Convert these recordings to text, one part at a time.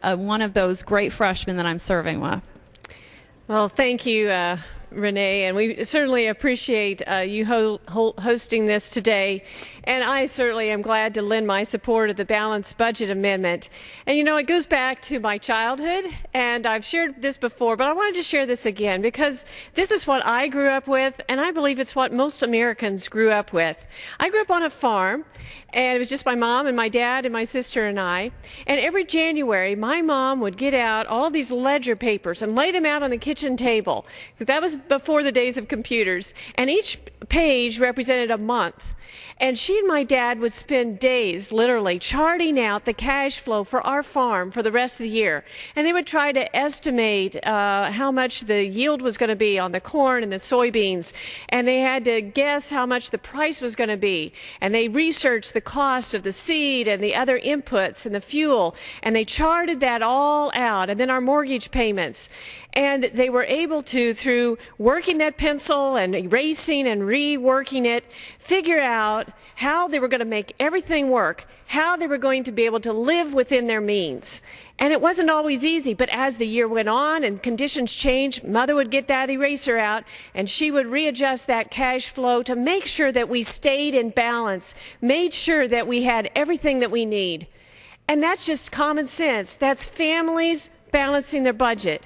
one of those great freshmen that I'm serving with. Well, thank you, Renee, and we certainly appreciate you hosting this today. And I certainly am glad to lend my support of the balanced budget amendment. And you know, it goes back to my childhood, and I've shared this before, but I wanted to share this again because this is what I grew up with, and I believe it's what most Americans grew up with. I grew up on a farm, and it was just my mom and my dad and my sister and I. And every January, my mom would get out all these ledger papers and lay them out on the kitchen table. That was before the days of computers. And each page represented a month. And she and my dad would spend days literally charting out the cash flow for our farm for the rest of the year. And they would try to estimate how much the yield was going to be on the corn and the soybeans. And they had to guess how much the price was going to be. And they researched the cost of the seed and the other inputs and the fuel. And they charted that all out. And then our mortgage payments. And they were able to, through working that pencil and erasing and reworking it, figure out how they were going to make everything work, how they were going to be able to live within their means. And it wasn't always easy, but as the year went on and conditions changed, Mother would get that eraser out and she would readjust that cash flow to make sure that we stayed in balance, made sure that we had everything that we need. And that's just common sense. That's families balancing their budget.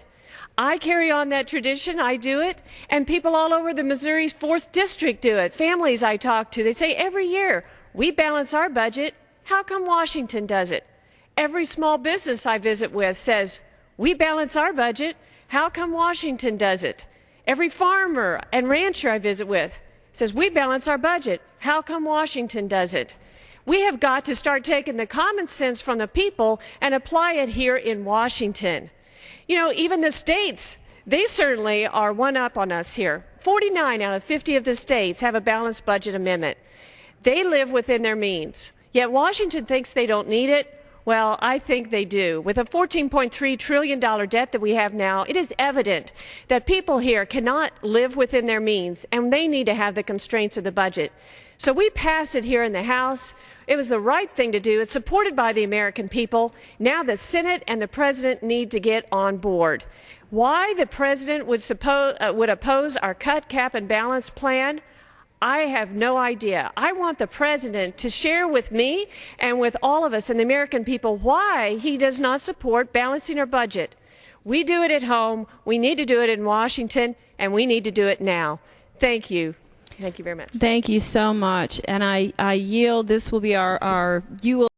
I carry on that tradition. I do it. And people all over the Missouri's 4th District do it. Families I talk to, they say every year, we balance our budget. How come Washington does it? Every small business I visit with says, we balance our budget. How come Washington does it? Every farmer and rancher I visit with says, we balance our budget. How come Washington does it? We have got to start taking the common sense from the people and apply it here in Washington. You know, even the states, they certainly are one up on us here. 49 out of 50 of the states have a balanced budget amendment. They live within their means. Yet Washington thinks they don't need it. Well, I think they do. With a $14.3 trillion debt that we have now, it is evident that people here cannot live within their means, and they need to have the constraints of the budget. So we passed it here in the House. It was the right thing to do. It's supported by the American people. Now the Senate and the President need to get on board. Why the President would oppose our cut, cap, and balance plan, I have no idea. I want the President to share with me and with all of us and the American people why he does not support balancing our budget. We do it at home. We need to do it in Washington, and we need to do it now. Thank you. Thank you very much. Thank you so much. And I yield. This will be you will